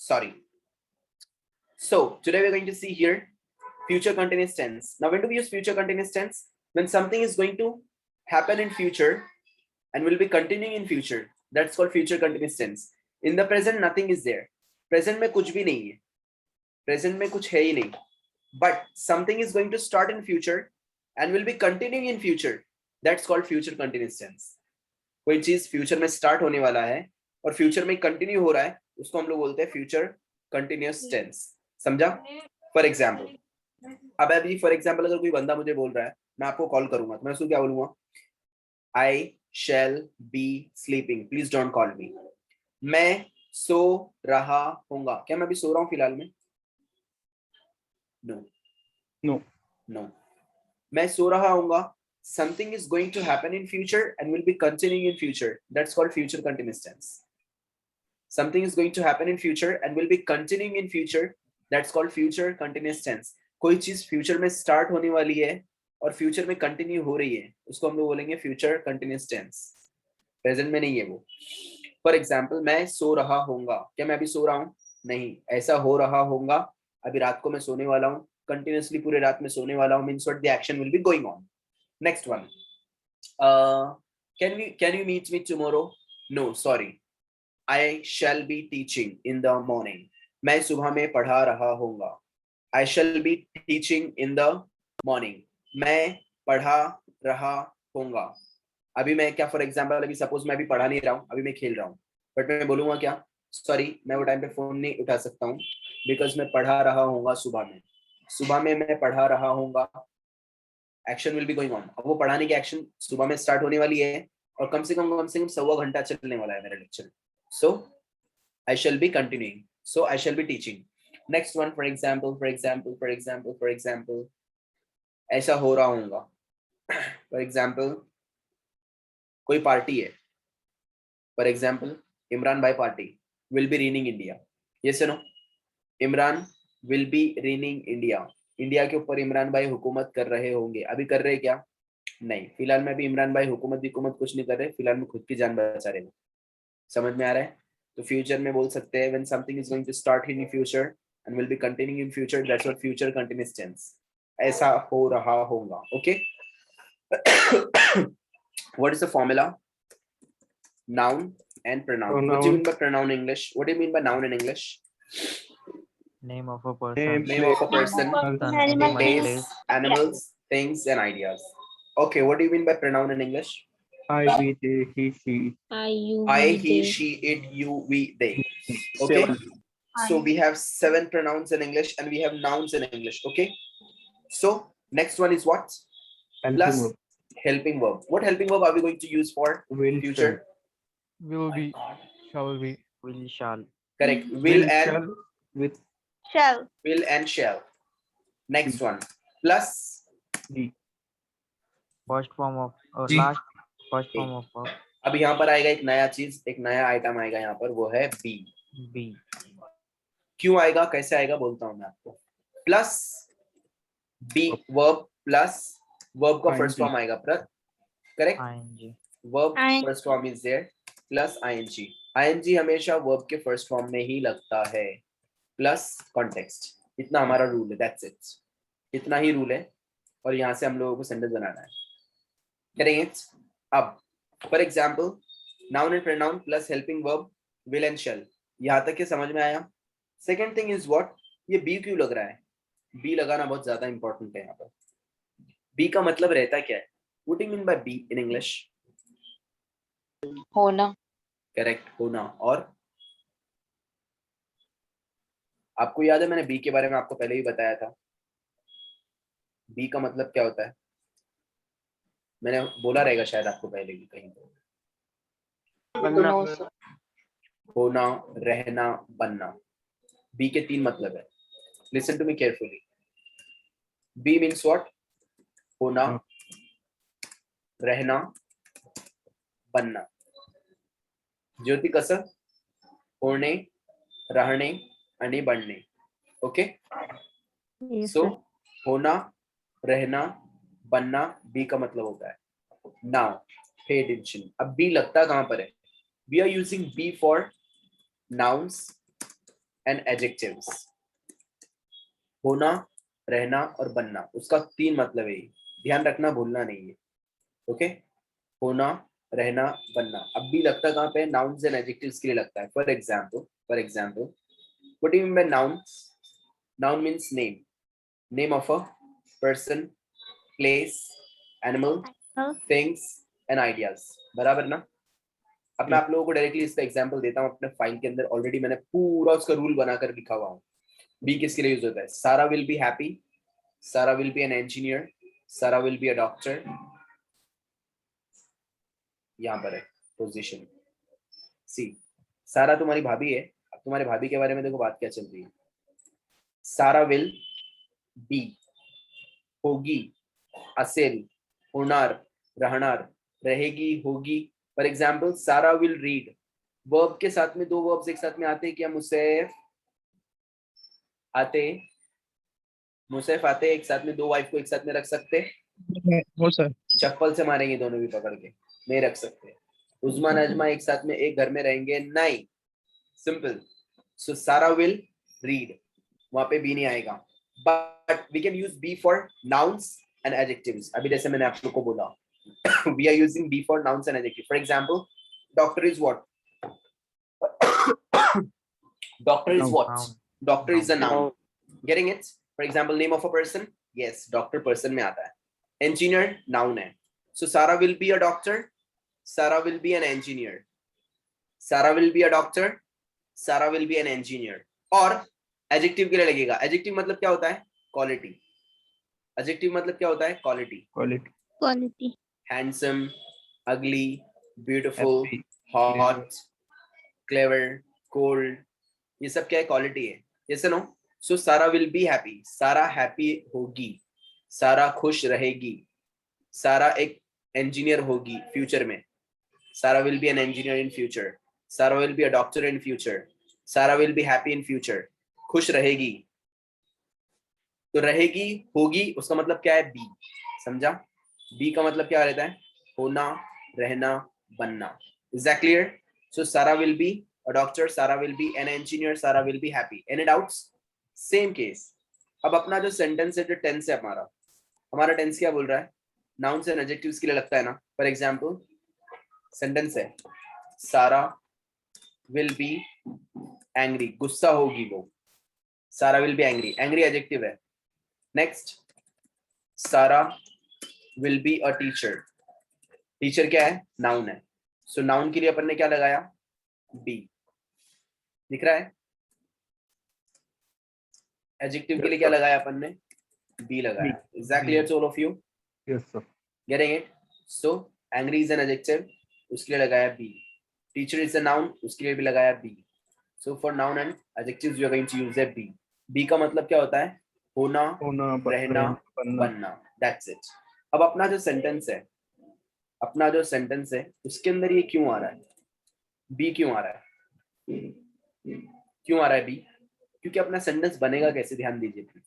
Sorry. So today we're going to see here future continuous tense. Now when do we use future continuous tense? When something is going to happen in future and will be continuing in future. That's called future continuous tense. In the present nothing is there. Present में कुछ भी नहीं है. Present में कुछ है ही नहीं. But something is going to start in future and will be continuing in future. That's called future continuous tense. कोई चीज फ्यूचर में स्टार्ट होने वाला है और फ्यूचर में कंटिन्यू हो रहा है, उसको हम लोग बोलते हैं फ्यूचर कंटिन्यूअस टेंस. समझा? फॉर एग्जांपल, अब अभी फॉर एग्जांपल अगर कोई बंदा मुझे बोल रहा है, मैं आपको कॉल करूंगा तो मैं उसको क्या बोलूंगा? I shall be sleeping, please don't call me. मैं सो रहा हूंगा. क्या मैं अभी सो रहा हूं फिलहाल में? No no no. मैं सो रहा हूंगा. Something is going to happen in future and will be continuing in future. That's called future continuous tense. Something is going to happen in future and will be continuing in future. That's called future continuous tense. कोई चीज future में start होने वाली है और future में continue हो रही है, उसको हम लोग बोलेंगे फ्यूचर कंटिन्यूअस टेंस. प्रेजेंट में नहीं है वो. फॉर एग्जाम्पल, मैं सो रहा होऊंगा. क्या मैं अभी सो रहा हूँ? नहीं. ऐसा हो रहा होगा, अभी रात को मैं सोने वाला हूँ, कंटिन्यूअसली पूरे रात में सोने वाला हूँ, means what the action will be going on. Next one. Can you meet me tomorrow? No, sorry. I shall be teaching in the morning. मैं सुबह में पढ़ा रहा होऊंगा. I shall be teaching in the morning. मैं पढ़ा रहा होऊंगा. अभी मैं क्या, फॉर एग्जाम्पल अभी सपोज मैं अभी पढ़ा नहीं रहा हूँ, अभी मैं खेल रहा हूँ, बट मैं बोलूंगा क्या? सॉरी, मैं वो टाइम पे फोन नहीं उठा सकता हूँ बिकॉज मैं पढ़ा रहा होऊंगा सुबह में. सुबह में मैं पढ़ा रहा होऊंगा. Action will be going on. अब वो पढ़ाने की एक्शन सुबह में स्टार्ट होने वाली है और कम से कम 1.25 घंटा चलने वाला है मेरा lecture. So I shall be continuing. So I shall be teaching. Next one, for example, ऐसा हो रहा होगा. फॉर एग्जाम्पल, कोई पार्टी है. फॉर एग्जाम्पल, इमरान भाई party will be reigning India. Yes no? Imran will be reigning India. India के ऊपर इमरान भाई हुकूमत कर रहे होंगे. अभी कर रहे क्या? नहीं. फिलहाल में भी इमरान भाई हुकूमत कुछ नहीं कर रहे. फिलहाल में खुद की जान बचा रहे. समझ में आ रहा है? तो फ्यूचर में बोल सकते हैं when something is going to start in future and will be continuing in future, that's what future continuous tense. ऐसा हो रहा होगा. Okay. What is the formula? Noun and pronoun. What do you mean by pronoun in English? What do you mean by noun in English? Name of a person. Name of a person, Animal, place, place. animals, things, and ideas. Okay, what do you mean by pronoun in English? I, we, they, he, she. I, he, she, it, you, we, they. Okay. So we have 7 pronouns in English and we have nouns in English. Okay. So next one is what? Plus helping verb. What helping verb are we going to use for Will, future? Will be, shall be. Will, shall. Correct. Will and shall, with Shall. will and shall. Next one. Plus the. First form of or ji. last first form of verb. अब यहाँ पर आएगा एक नया चीज, एक नया item आएगा यहाँ पर, वो है बी. Be. क्यों आएगा, कैसे आएगा, बोलता हूँ मैं आपको. Plus be verb plus verb का फर्स्ट फॉर्म आएगा. Correct. ing. Verb ing. First form is there plus ING. ING हमेशा वर्ब के फर्स्ट फॉर्म में ही लगता है प्लस कॉन्टेक्स्ट. इतना हमारा रूल है. That's it. इतना ही रूल है और यहाँ से हम लोगों को सेंटेंस बनाना है. करेंगे. अब for example, noun and pronoun plus helping verb will and शैल. यहाँ तक के समझ में आया? सेकेंड थिंग इज व्हाट, ये बी क्यों लग रहा है? बी लगाना बहुत ज्यादा इंपॉर्टेंट है यहाँ पर. बी का मतलब रहता क्या है? What do you mean by be in English? होना. करेक्ट, होना. और आपको याद है मैंने बी के बारे में आपको पहले ही बताया था. बी का मतलब क्या होता है? मैंने बोला रहेगा शायद आपको पहले भी कहीं पर. होना, रहना, बनना. बी के 3 मतलब है. Listen to me carefully. Be means what? होना, रहना, बनना. ज्योति कसं? होणे, राहणे आणि बनणे. ओके. सो होना, रहना, बनना बी का मतलब होता है. Now pay attention. अब बी लगता कहां पर है? We are using be for nouns and adjectives. होना, रहना और बनना, उसका 3 मतलब है, ध्यान रखना, भूलना नहीं है. ओके, होना, रहना, बनना. अब भी लगता कहाँ पे? नाउन्स एंड एडजेक्टिव्स के लिए लगता है. For example what do you mean by noun? Noun means name of a person, place, animal, things and ideas. बराबर ना? अब मैं आप लोगों को डायरेक्टली इसका एग्जांपल देता हूँ. अपने फाइल के अंदर ऑलरेडी मैंने पूरा उसका रूल बनाकर लिखा हुआ हूँ. बी किसके लिए यूज होता है? सारा विल बी हैप्पी, सारा विल बी एन इंजीनियर, सारा विल बी अ डॉक्टर. यहाँ पर है पोजीशन. सी, सारा तुम्हारी भाभी है. अब तुम्हारे भाभी के बारे में देखो बात क्या चल रही है. सारा विल बी, होगी, असेल, होनार, रहनार, रहेगी, होगी. फॉर एग्जाम्पल सारा विल रीड. वर्ब के साथ में 2 वर्ब्स एक साथ में आते हैं क्या? मुसैफ आते, मुसैफ आते एक साथ में. 2 वाइफ को एक साथ में रख सकते? हो सर. चप्पल से मारेंगे दोनों भी पकड़ के, नहीं रख सकते. उस्मान अजमा एक साथ में एक घर में रहेंगे? नहीं. सिंपल. सो सारा विल रीड, वहां पे बी नहीं आएगा. But we can use be for nouns and adjectives. अभी जैसे मैंने आप लोग को बोला, we are using be for nouns and adjectives. For example, doctor is what? Doctor is Noun. what? Noun. Doctor is a noun. Noun. Getting it? For example, name of a person? Yes, doctor person में आता है. Engineer noun है. So Sarah will be a doctor. Sarah will be an engineer. Sarah will be a doctor. Sarah will be an engineer. और adjective के लिए लगेगा. Adjective मतलब क्या होता है? Quality. Adjective मतलब क्या होता है? Quality. Quality. Handsome, ugly, beautiful, Happy, hot, clever, cold. ये सब क्या है? क्वालिटी है. Yes or no? So सारा will be happy. सारा happy होगी. सारा खुश रहेगी. सारा एक engineer होगी फ्यूचर में. सारा will be an engineer in future. सारा will be a doctor in future. सारा will be happy in future. खुश रहेगी. तो रहेगी, होगी, उसका मतलब क्या है? बी. समझा? बी का मतलब क्या रहता है? होना, रहना, बनना. Is that clear? So Sarah will be a doctor, Sarah will be an engineer, Sarah will be happy. Any doubts? Same case. अब अपना जो सेंटेंस है, जो टेंस है हमारा टेंस क्या बोल रहा है? नाउन्स एंड एडजेक्टिव्स के लिए लगता है ना. फॉर एग्जांपल सेंटेंस है सारा विल बी एंग्री, गुस्सा होगी वो. सारा will be angry, angry adjective है. नेक्स्ट, सारा will be a teacher. Teacher क्या है? नाउन है. सो नाउन के लिए अपन ने क्या लगाया? बी. दिख रहा है? एडजेक्टिव के लिए क्या लगाया अपन ने? बी लगाया. Is that clear to all of you? Yes sir. Getting it? So angry is an adjective, उसके लिए लगाया be. Teacher is a noun, उसके लिए भी लगाया be. So for noun and adjectives we are going to use that be. Be का मतलब क्या होता है? होना, होना, रहना, बनना. That's it. अब अपना जो सेंटेंस है उसके अंदर ये क्यों आ रहा है? बी क्यों आ रहा है? क्यों आ रहा है बी? क्योंकि अपना सेंटेंस बनेगा कैसे? ध्यान दीजिए please.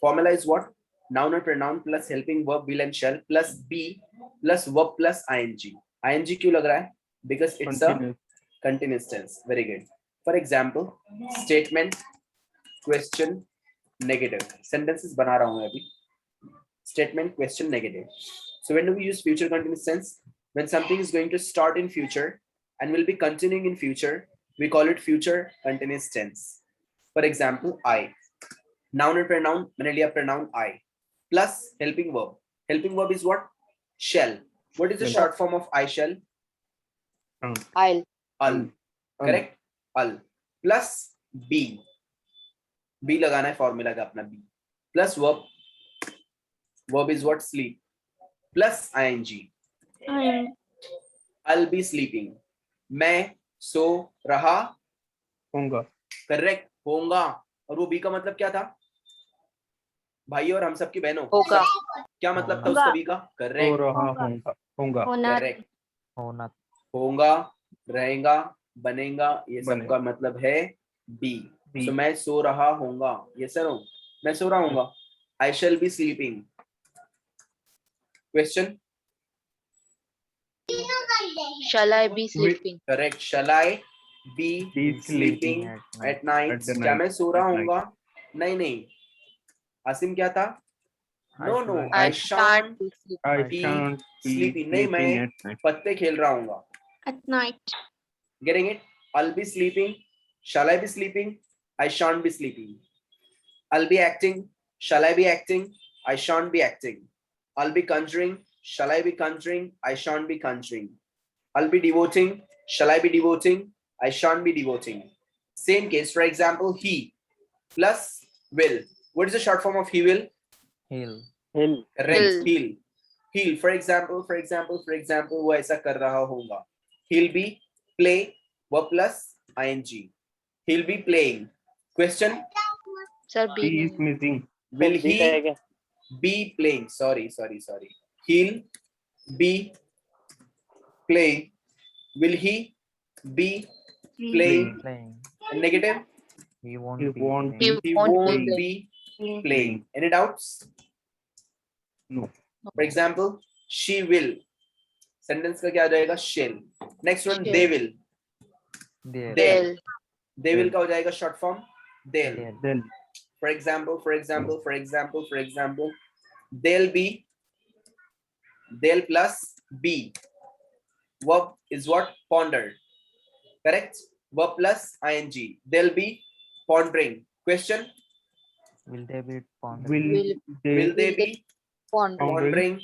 Formula is what? Noun और pronoun plus helping verb will and shall plus be plus verb plus ING. ING क्यों लग रहा है? Because it's a continuous tense. Very good. For example statement, question, negative. Sentences बना रहा हूं मैं अभी. Statement, question, negative. So when do we use future continuous tense? When something is going to start in future and will be continuing in future, we call it future continuous tense. For example, I. Noun and pronoun, मैंने लिया pronoun I. Plus helping verb. Helping verb is what? Shall. What is the short form of I shall? I'll. Al. Correct? Al. Plus be. Be लगाना है formula का अपना B. Plus verb. Verb is what? Sleep. Plus ing. I'll be sleeping. मैं सो रहा होगा. Correct होगा. और वो बी का मतलब क्या था? भाई और हम सबकी बहनों. होगा. क्या मतलब था उसका बी का? हो करेक्ट. रहा होगा. करेक्ट. होना. होगा, रहेगा, बनेगा, ये सब बनेगा. का मतलब है बी. बी. सो मैं सो रहा होगा. ये सर हो, मैं सो रहा होगा. I shall be sleeping. Question? Shall I be sleeping? Correct. Shall I be Be sleeping at night. at the क्या night. मैं सो रहा At night. हूँगा? नहीं, आसिम क्या था? No, I I shan't be sleeping. I be shan't be sleeping. नहीं, sleeping मैं at night. पत्ते खेल रहा हूँगा. At night. Getting it? I'll be sleeping. Shall I be sleeping? I shan't be sleeping. I'll be acting. Shall I be acting? I shan't be acting. I'll be conjuring. Shall I be conjuring? I shan't be conjuring. I'll be devoting. Shall I be devoting? I shan't be devoting. Same case. For example, he plus will. What is the short form of he will? He'll. Correct. He'll. For example, वो ऐसा कर रहा होगा. He'll be play verb plus ing. He'll be playing. Question. Sir, He be. is missing. Will he be playing? Sorry. He'll be playing. Will he be playing? Playing. Negative. He won't He be won't playing. He won't won't be be playing. Any doubts? No. For example, she will. Sentence का क्या हो जाएगा? Shall. Next one, they will. There. They'll. They will का हो जाएगा short form? They'll. There. Then For example, they'll be. They'll plus be. Verb is what? Ponder. Correct? Verb plus ing. They'll be pondering. Question. Will they be pondering? Will they be Pondering. pondering?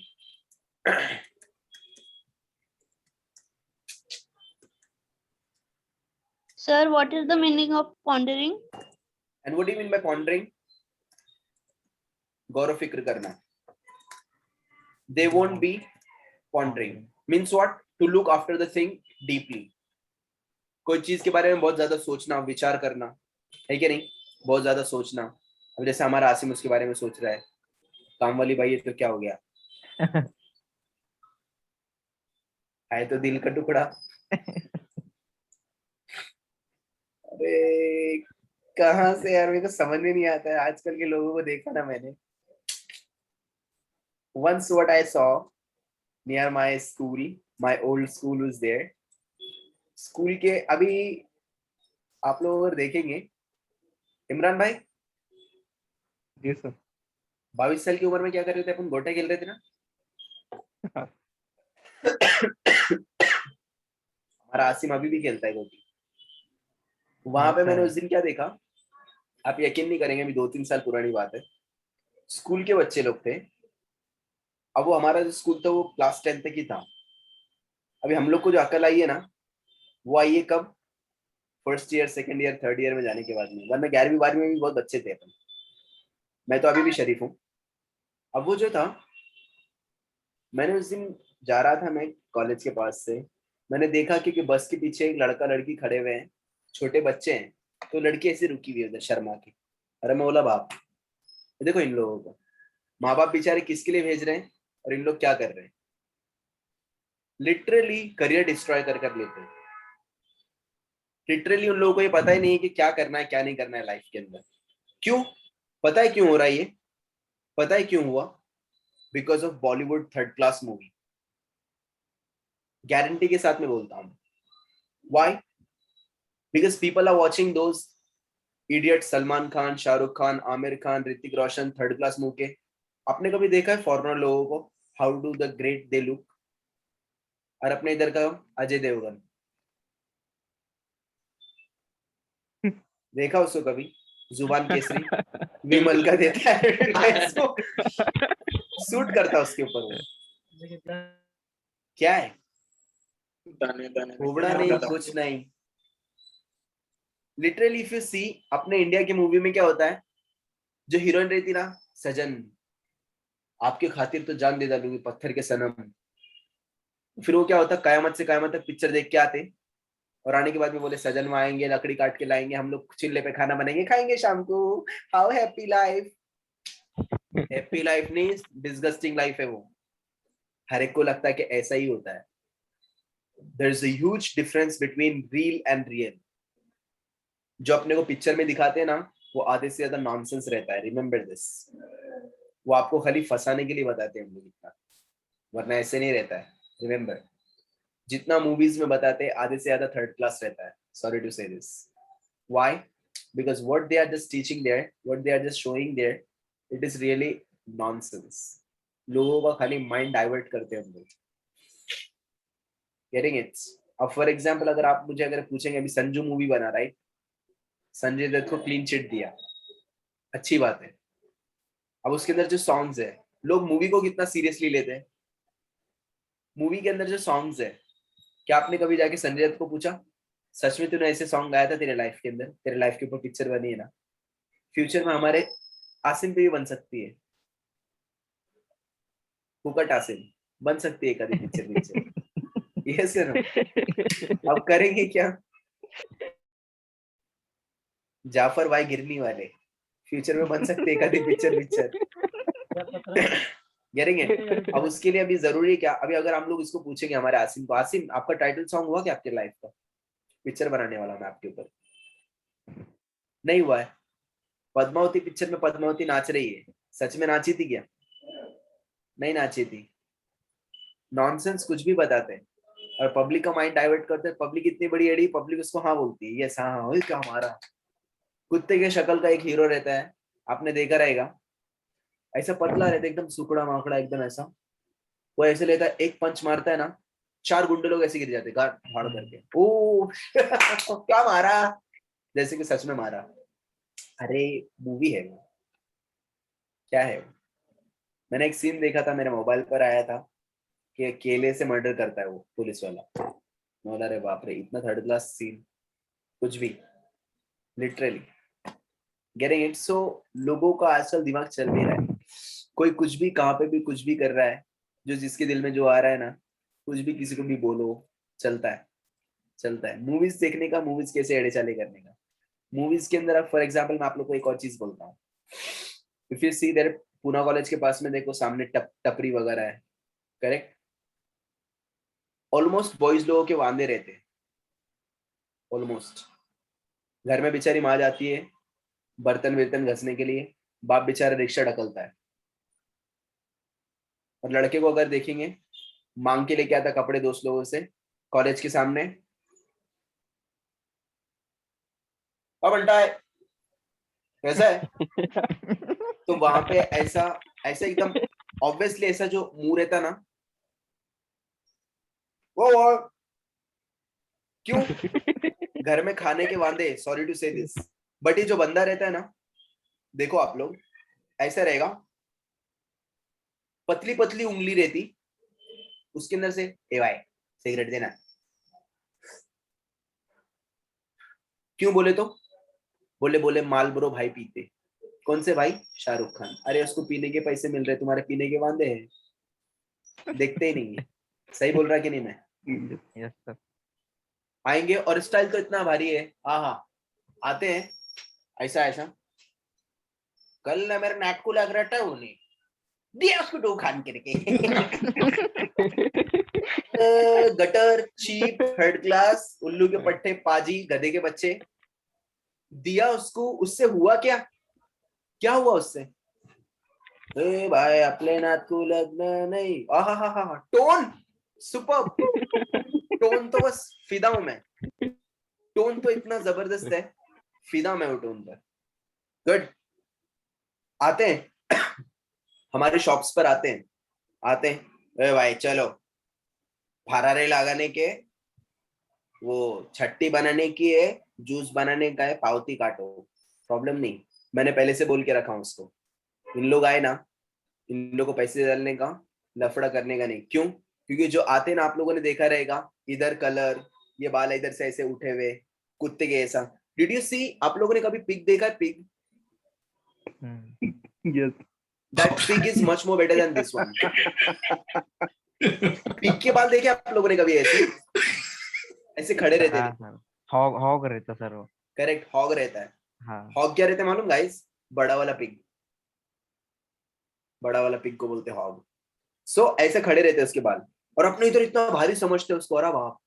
Sir, what is the meaning of pondering? And what do you mean by pondering? गौर फिक्र करना. They won't be pondering. Means what? To look after the thing deeply. कोई चीज के बारे में बहुत ज्यादा सोचना, विचार करना, है कि नहीं? बहुत ज्यादा सोचना. अब जैसे हमारा आसिम उसके बारे में सोच रहा है, काम वाली भाई, ये तो क्या हो गया? है तो दिल का टुकड़ा. अरे कहाँ से यार, मेरे को समझ में नहीं आता है. आजकल के लोगों को देखा ना मैंने. Once what I saw near my school, my old school was there. School के अभी आप लोग अगर देखेंगे, इमरान भाई जी सर. 22 साल की उम्र में क्या कर रहे थे अपन? गोटे खेल रहे थे ना. हमारा आसिम अभी भी खेलता है गोटी. वहां पे मैंने उस दिन क्या देखा, आप यकीन नहीं करेंगे, अभी 2-3 साल पुरानी बात है. स्कूल के बच्चे लोग थे. अब वो हमारा जो स्कूल था वो क्लास 10 तक ही था. अभी हम लोग को जो अकल आई है ना, वो आई है कब? First year, second year, third year में जाने के बाद में. वरना 11वीं 12वीं में भी बहुत बच्चे थे अपन. मैं तो अभी भी शरीफ हूँ. अब वो जो था, मैंने उस दिन जा रहा था मैं कॉलेज के पास से, मैंने देखा कि बस के पीछे एक लड़का लड़की खड़े हुए हैं, छोटे बच्चे हैं. तो लड़की ऐसे रुकी हुई है उधर शर्मा के. अरे मैं बोला बाप, देखो इन लोगों को, माँ बाप बेचारे किसके लिए भेज रहे हैं और इन लोग क्या कर रहे हैं. लिटरली करियर डिस्ट्रॉय कर लेते हैं. लिटरली उन लोगों को ये पता ही नहीं है कि क्या करना है क्या नहीं करना है लाइफ के अंदर. क्यों? पता है क्यों हो रहा है ये? पता है क्यों हुआ? Because of Bollywood third class movie. Guarantee के साथ में बोलता हूं. Why? Because people are watching those idiot Salman Khan, Shahrukh Khan, Aamir Khan, Hrithik Roshan, third class movie के. आपने कभी देखा है फॉरेनर लोगों को how do the great they look? और अपने इधर का अजय देवगन देखा उसको कभी? जुबान केसरी विमल का देता है, सूट करता उसके ऊपर. वो क्या है? घोबड़ा नहीं, कुछ नहीं. लिटरली इफ यू सी, अपने इंडिया की मूवी में क्या होता है, जो हीरोइन रहती ना, सजन आपके खातिर तो जान दे डालूंगी पत्थर के सनम. फिर वो क्या होता, कयामत से कयामत तक पिक्चर देख के आते और आने के बाद में बोले सजन में आएंगे, लकड़ी काट के लाएंगे, हम लोग चिल्ले पे खाना बनाएंगे, खाएंगे शाम को. How happy life. Happy life नहीं, डिस्गस्टिंग लाइफ है वो. हर एक को लगता है कि ऐसा ही होता है. There is a huge difference between real and real. जो अपने को पिक्चर में दिखाते हैं ना, वो आधे से ज्यादा नॉनसेंस रहता है. Remember this. वो आपको खाली फंसाने के लिए बताते हैं हम लोग इतना, वरना ऐसे नहीं रहता है. रिमेंबर, जितना मूवीज में बताते हैं आधे से ज्यादा थर्ड क्लास रहता है. Sorry to say this. Why? Because what they are just teaching there, what they are just showing there, it is really nonsense. लोगों का खाली माइंड डाइवर्ट करते हैं हम लोग. Getting it? अब फॉर एग्जाम्पल अगर आप मुझे अगर पूछेंगे अभी संजू मूवी बना, राइट, संजय दत्त को क्लीन चिट दिया, अच्छी बात है. अब उसके अंदर जो सॉन्ग्स है, लोग मूवी को कितना सीरियसली लेते हैं. मूवी के अंदर जो सॉन्ग्स है, क्या आपने कभी जाके संजय दत्त को पूछा सच में तूने ऐसे सॉन्ग गाया था तेरे लाइफ के अंदर, तेरे लाइफ के ऊपर पिक्चर बनी है ना. फ्यूचर में हमारे आसिम पे भी बन सकती है, फुकट आसिम बन सकती है कभी पिक्चर. Yes sir. अब करेंगे क्या? जाफर भाई गिरनी वाले फ्यूचर में बन सकते हैं कभी पिक्चर. Getting it? अब उसके लिए अभी जरूरी क्या, अभी अगर हम लोग इसको पूछेंगे हमारे आसिम को, आसिम आपका टाइटल सॉन्ग हुआ क्या आपके लाइफ का, पिक्चर बनाने वाला मैं आपके ऊपर, नहीं हुआ है. पद्मावती पिक्चर में पद्मावती नाच रही है, सच में नाची थी क्या? नहीं नाची थी. नॉनसेंस कुछ भी बताते हैं और पब्लिक का माइंड डाइवर्ट करते हैं. पब्लिक इतनी बड़ी एडी, पब्लिक उसको हाँ बोलती है, यस हाँ हाँ क्या हमारा. कुत्ते के शक्ल का एक हीरो रहता है, आपने देखा रहेगा, ऐसा पतला रहता है एकदम सुकड़ा माकड़ा एकदम ऐसा. वो ऐसे लेता है, एक पंच मारता है ना, 4 गुंडे लोग ऐसे गिर जाते गाड़ फाड़ करके. ओ क्या मारा, जैसे कि सच में मारा. अरे मूवी है वो, क्या है वो. मैंने एक सीन देखा था, मेरे मोबाइल पर आया था कि केले से मर्डर करता है वो पुलिस वाला. बोला रे बाप रे, इतना थर्ड क्लास सीन, कुछ भी, लिटरली. Getting it? सो लोगों का आजकल दिमाग चल भी रहा है, कोई कुछ भी कहाँ पे भी कुछ भी कर रहा है, जो जिसके दिल में जो आ रहा है ना, कुछ भी किसी को भी बोलो, चलता है. मूवीज देखने का, मूवीज कैसे एड़े चाले करने का. मूवीज के अंदर फॉर एग्जाम्पल मैं आप लोग को एक और चीज बोलता हूँ. If you see there, Poona college के पास में देखो सामने टपरी वगैरह है, करेक्ट. ऑलमोस्ट बॉयज लोगों के वांदे रहते हैं, ऑलमोस्ट. घर में बेचारी माँ जाती है बर्तन वर्तन घसने के लिए, बाप बेचारा रिक्शा ढकलता है. और लड़के को अगर देखेंगे, मांग के लेके आता कपड़े दोस्त लोगों से कॉलेज के सामने, अब बंटा है कैसा है. तो वहां पे ऐसा एकदम ऑब्वियसली ऐसा जो मुंह रहता ना, वो क्यों, घर में खाने के वांदे, सॉरी टू से दिस, बट ये जो बंदा रहता है ना, देखो आप लोग, ऐसा रहेगा, पतली पतली उंगली रहती, उसके अंदर से ए भाई सिगरेट देना. क्यों बोले तो बोले मालब्रो भाई पीते. कौन से भाई? शाहरुख खान. अरे उसको पीने के पैसे मिल रहे, तुम्हारे पीने के वांदे हैं, देखते ही नहीं है. सही बोल रहा कि नहीं मैं? Yes, sir. आएंगे और स्टाइल तो इतना भारी है, हाँ आते हैं ऐसा. कल ना मेरे नाक को लग रहा था, उन्हें दिया उसको 2 खान करके. गटर, चीप, थर्ड क्लास, उल्लू के पट्टे, पाजी, गधे के बच्चे, दिया उसको. उससे हुआ क्या हुआ उससे? ए भाई अपने नाथ को लगना नहीं. आहा, टोन सुपर. टोन तो बस फिदा हूं मैं, टोन तो इतना जबरदस्त है, फिदा मैं वो टोन पर. गुड. आते हैं हमारे शॉप्स पर, आते हैं ए भाई चलो फरारे लगाने के, वो छट्टी बनाने की है, जूस बनाने का है, पावती काटो. प्रॉब्लम नहीं, मैंने पहले से बोल के रखा हूं उसको. इन लोग आए ना, इन लोग को पैसे डालने का, लफड़ा करने का नहीं. क्यों? क्योंकि जो आते ना, आप लोगों ने देखा रहेगा, इधर कलर, ये बाल इधर से ऐसे उठे हुए कुत्ते के ऐसा. डिड यू सी, आप लोगों ने कभी पिग देखा है? Pig, Yes. that pig is much more better than this one. Pig के बाल देखे आप लोगों ने कभी? ऐसे खड़े रहते हैं. हाँ, हॉग रहता सर वो. करेक्ट, हॉग रहता है. हाँ. हॉग क्या रहता है मालूम गाइस? बड़ा वाला पिग को बोलते हैं हॉग. सो ऐसे खड़े रहते हैं उसके बाल, और अपने इधर इतना भारी समझते हैं उसको. अरे बाप,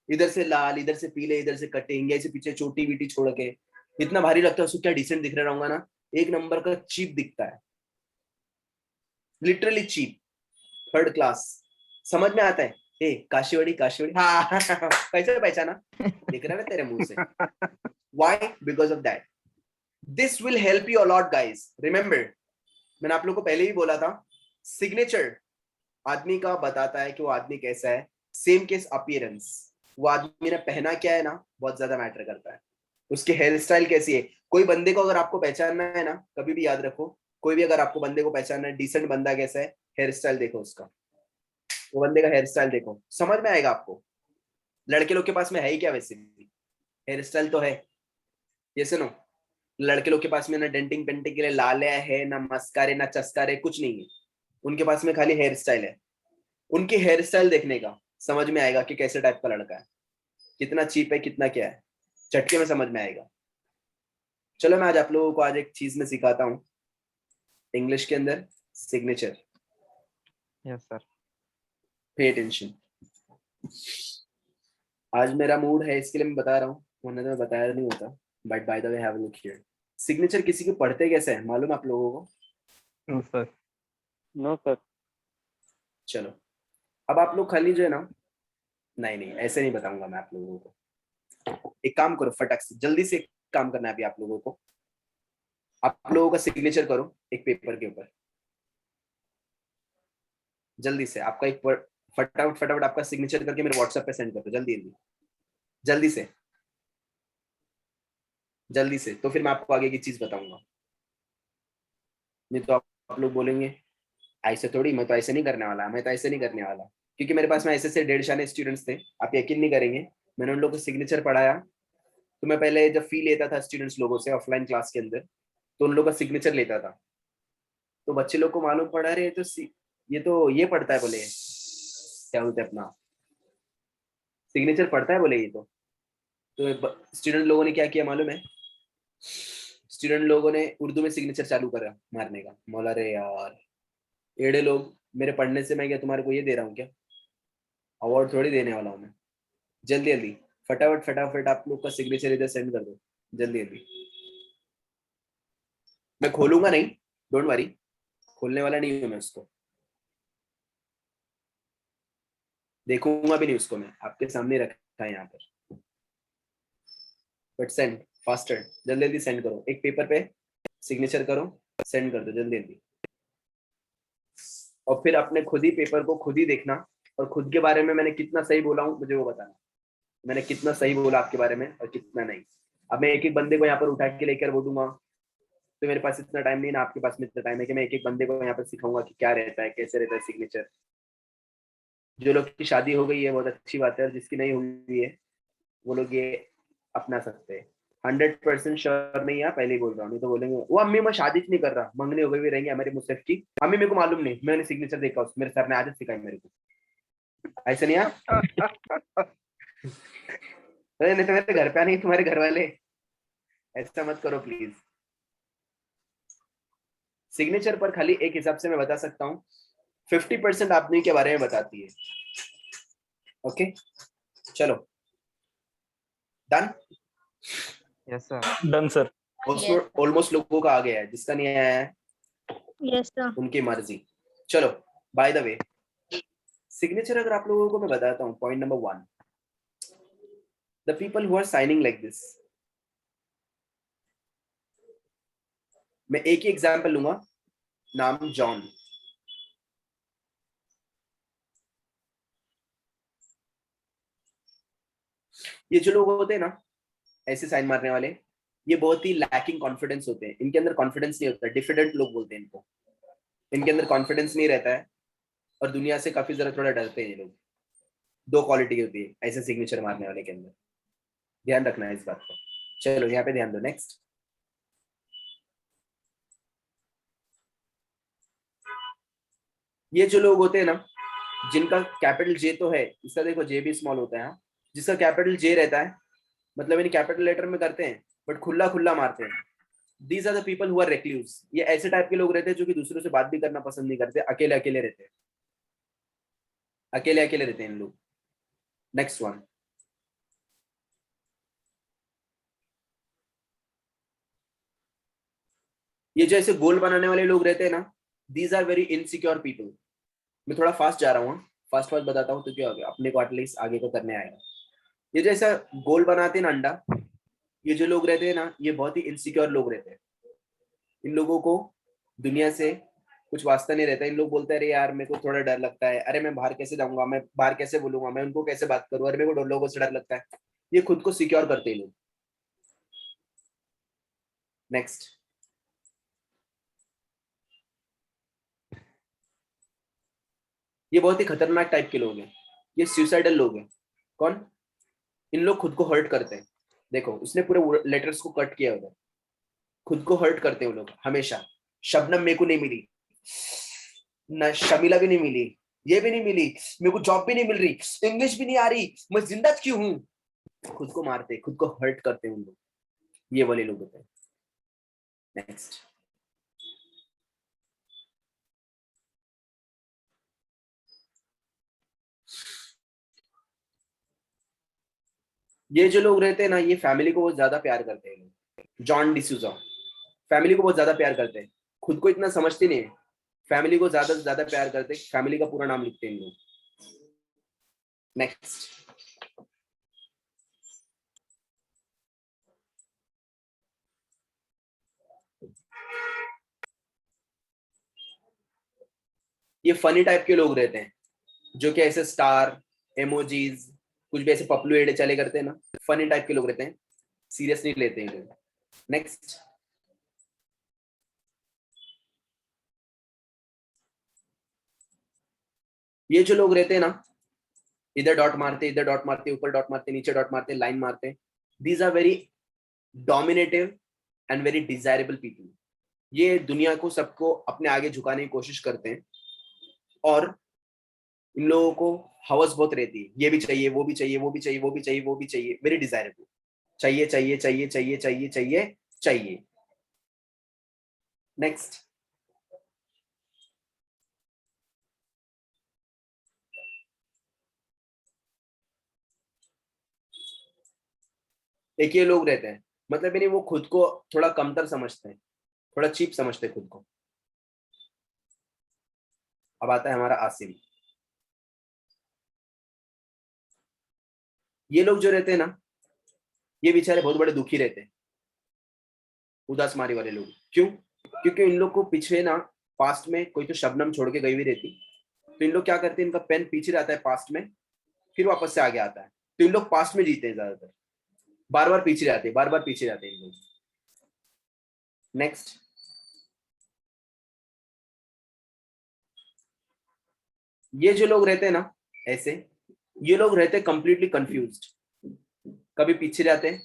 इधर से लाल, इधर से पीले, इधर से कटेंगे, ऐसे पीछे छोटी बीटी छोड़ के, इतना भारी लगता है उसको. क्या डिसेंट दिख रहा होगा ना, एक नंबर का चीप दिखता है, लिटरली चीप, थर्ड क्लास. समझ में आता है ए काशीवाड़ी काशीवाड़ी, हाँ कैसे पहचाना, दिख रहा है ना तेरे मुंह से. Why? Because of that. This will help you a lot, guys. Remember, मैंने आप लोगों को पहले ही बोला था, सिग्नेचर आदमी का बताता है कि वो आदमी कैसा है. सेम केस अपीयरेंस, वो आदमी ने पहना क्या है ना, बहुत ज्यादा मैटर करता है. उसकी हेयर स्टाइल कैसी है. कोई बंदे को अगर आपको पहचानना है ना, कभी भी याद रखो, कोई भी अगर आपको बंदे को पहचानना है, डिसेंट बंदा कैसा है, हेयर स्टाइल देखो उसका. वो बंदे का हेयर स्टाइल देखो, समझ में आएगा आपको. लड़के लोग के पास में है ही क्या वैसे भी, हेयर स्टाइल तो है. ये सुनो, लड़के लोग के पास में ना डेंटिंग पेंटिंग के लिए लालिया है, ना मस्कारे, ना चस्कारे, कुछ नहीं है. उनके पास में खाली हेयर स्टाइल है. उनकी हेयर स्टाइल देखने का समझ में आएगा कि कैसे टाइप का लड़का है, कितना चीप है, कितना क्या है, झटके में समझ में आएगा. चलो मैं आज आप लोगों को आज एक चीज में सिखाता हूँ इंग्लिश के अंदर, signature. Yes sir. Pay attention. आज मेरा मूड है इसके लिए मैं बता रहा हूँ, वरना तो मैं बताया नहीं होता. But by the way have a look here. Signature किसी के पढ़ते कैसे है मालूम आप लोगों को? No sir. No, sir. चलो अब आप लोग खाली जो है ना, नहीं ऐसे नहीं बताऊंगा मैं आप लोगों को. एक काम करो, फटाक से जल्दी से एक काम करना है अभी आप लोगों को. आप लोगों का सिग्नेचर करो एक पेपर के ऊपर, जल्दी से. आपका एक फटाफट फटाफट आपका सिग्नेचर करके मेरे व्हाट्सएप पे सेंड करो, जल्दी जल्दी जल्दी से जल्दी से. तो फिर मैं आपको आगे की चीज बताऊंगा. नहीं तो आप लोग बोलेंगे ऐसे थोड़ी, मैं तो ऐसे नहीं करने वाला, मैं तो ऐसे नहीं करने वाला. क्योंकि मेरे पास में ऐसे से 150 स्टूडेंट्स थे, आप यकीन नहीं करेंगे. मैंने उन लोगों को सिग्नेचर पढ़ाया, तो मैं पहले जब फी लेता था स्टूडेंट्स लोगों से ऑफलाइन क्लास के अंदर, तो उन लोगों का सिग्नेचर लेता था. तो बच्चे लोग को मालूम पड़ा रहे ये पढ़ता है, बोले क्या बोलते हैं अपना सिग्नेचर पढ़ता है, बोले ये तो स्टूडेंट लोगों ने क्या किया मालूम है, स्टूडेंट लोगों ने उर्दू में सिग्नेचर चालू करा मारने का. मौला रे यार, एड़े लोग, मेरे पढ़ने से मैं क्या तुम्हारे को ये दे रहा हूँ क्या, अवार्ड थोड़ी देने वाला हूँ मैं. जल्दी जल्दी फटाफट फटाफट आप लोग का सिग्नेचर इधर सेंड कर दो, जल्दी जल्दी. मैं खोलूंगा नहीं, डोंट वरी, खोलने वाला नहीं हूँ मैं उसको, देखूंगा भी नहीं उसको, मैं आपके सामने रखा है यहाँ पर. बट सेंड फास्टर, जल्दी जल्दी सेंड करो. एक पेपर पे सिग्नेचर करो, सेंड कर दो जल्दी जल्दी. और फिर अपने खुद ही पेपर को खुद ही देखना, और खुद के बारे में मैंने कितना सही बोला हूँ मुझे वो बताना, मैंने कितना सही बोला आपके बारे में और कितना नहीं. अब मैं एक एक बंदे को यहाँ पर उठा के लेकर बोलूंगा, तो मेरे पास इतना टाइम नहीं ना, आपके पास में इतना टाइम है कि मैं एक एक बंदे को यहाँ पर सिखाऊंगा कि क्या रहता है, कैसे रहता है सिग्नेचर. जो लोग की शादी हो गई है बहुत अच्छी बात है, और जिसकी नहीं हुई है वो लोग ये अपना सकते हैं. 100% श्योर नहीं है, पहले ही बोल रहा हूँ, नहीं तो बोलेंगे वो अम्मी मैं शादी नहीं कर रहा, मंगने हो गई भी रहेंगे हमारे मुझसे की, अम्मी मेरे को मालूम नहीं, मैंने सिग्नेचर देखा उसमें, मेरे सर ने आदत सिखाई मेरे को. ऐसा नहीं है. अरे नहीं तो मेरे घर पे आने तुम्हारे घर वाले, ऐसा मत करो प्लीज. सिग्नेचर पर खाली एक हिसाब से मैं बता सकता हूँ 50% आदमी के बारे में बताती है. ओके चलो done. Yes sir. Done, sir. Almost लोगों का आ गया है, जिसका नहीं आया है Yes, sir. उनकी मर्जी. चलो बाय द वे, सिग्नेचर अगर आप लोगों को मैं बताता हूँ, point number 1, the people who are signing like this. मैं एक ही एग्जांपल लूंगा, नाम जॉन. ये जो लोग होते हैं ना ऐसे साइन मारने वाले, ये बहुत ही लैकिंग कॉन्फिडेंस होते हैं, इनके अंदर कॉन्फिडेंस नहीं होता. डिफिडेंट लोग बोलते हैं इनको, इनके अंदर कॉन्फिडेंस नहीं रहता है, और दुनिया से काफी जरा थोड़ा डरते हैं ये लोग. 2 क्वालिटी होती है ऐसे सिग्नेचर मारने वाले के अंदर, ध्यान रखना है इस बात को. चलो यहाँ पे ध्यान दो. नेक्स्ट, ये जो लोग होते हैं ना जिनका कैपिटल जे तो है, इसका देखो जे भी स्मॉल होता है, हाँ? जिसका कैपिटल जे रहता है, मतलब इन्हें कैपिटल लेटर में करते हैं बट खुला खुला मारते हैं. These are the people who are recluse. ये ऐसे टाइप के लोग रहते हैं जो कि दूसरों से बात भी करना पसंद नहीं करते, अकेले अकेले रहते हैं, अकेले अकेले रहते हैं इन लोग. नेक्स्ट वन, ये जो ऐसे गोल बनाने वाले लोग रहते हैं ना, these are very insecure people. मैं थोड़ा फास्ट जा रहा हूँ, फास्ट फास्ट बताता हूँ तो क्या हो गया, अपने को एटलीस्ट आगे को करने आएगा। ये जैसा गोल बनाते हैं ना अंडा, ये जो लोग रहते हैं ना, ये बहुत ही इनसिक्योर लोग रहते हैं। इन लोगों को दुनिया से कुछ वास्ता नहीं रहता। इन लोग बोलते हैं अरे यार मेरे को थोड़ा डर लगता है, अरे मैं बाहर कैसे जाऊंगा, मैं बाहर कैसे बोलूंगा, मैं उनको कैसे बात करूँ, अरे मेरे को लोगों से डर लगता है। ये खुद को सिक्योर करते हैं लोग। नेक्स्ट, ये बहुत ही खतरनाक टाइप के लोग हैं, ये सुसाइडल लोग हैं। कौन? इन लोग खुद को हर्ट करते हैं। देखो उसने पूरे लेटर्स को कट किया उधर, खुद को हर्ट करते हैं वो लोग हमेशा। शबनम मेरे को नहीं मिली, न शमीला भी नहीं मिली, ये भी नहीं मिली, मेरे को जॉब भी नहीं मिल रही, इंग्लिश भी नहीं आ रही, मैं जिंदा क्यों हूं। खुद को मारते, खुद को हर्ट करते हैं उन लोग, ये वाले लोग होते हैं। नेक्स्ट, ये जो लोग रहते हैं ना, ये फैमिली को बहुत ज्यादा प्यार करते हैं लोग। जॉन डिसूजा फैमिली को बहुत ज्यादा प्यार करते हैं, खुद को इतना समझते नहीं है, फैमिली को ज्यादा से ज्यादा प्यार करते हैं, फैमिली का पूरा नाम लिखते हैं इन लोग। नेक्स्ट, ये फनी टाइप के लोग रहते हैं, जो कि ऐसे स्टार इमोजीज कुछ भी ऐसे पपलू एड़े चले करते हैं ना, फनी टाइप के लोग रहते हैं, सीरियस नहीं लेते हैं लोग। नेक्स्ट, ये जो लोग रहते हैं ना, इधर डॉट मारते, इधर डॉट मारते, ऊपर डॉट मारते, नीचे डॉट मारते, लाइन मारते, these are very dominative and very desirable people. ये दुनिया को सबको अपने आगे झुकाने की कोशिश करते हैं, और इन लोगों को हवस बहुत रहती है, ये भी चाहिए, वो भी चाहिए, वो भी चाहिए, वो भी चाहिए, वो भी चाहिए, वेरी डिजायरेबल, चाहिए चाहिए चाहिए चाहिए चाहिए चाहिए चाहिए। नेक्स्ट, एक ये लोग रहते हैं, मतलब नहीं, वो खुद को थोड़ा कमतर समझते हैं, थोड़ा चीप समझते हैं खुद को। अब आता है हमारा आसिम। ये लोग जो रहते हैं ना, ये बेचारे बहुत बड़े दुखी रहते हैं, उदास मारी वाले लोग। क्यों? क्योंकि इन लोग को पीछे ना पास्ट में कोई तो शबनम छोड़ के गई हुई रहती, तो इन लोग क्या करते हैं, इनका पेन पीछे रहता है पास्ट में, फिर वापस से आगे आता है, तो इन लोग पास्ट में जीते हैं ज्यादातर, बार बार पीछे जाते हैं, बार बार पीछे जाते हैं इन लोग। नेक्स्ट, ये जो लोग रहते हैं ना ऐसे, ये लोग रहते हैं कंप्लीटली कंफ्यूज्ड, कभी पीछे जाते हैं,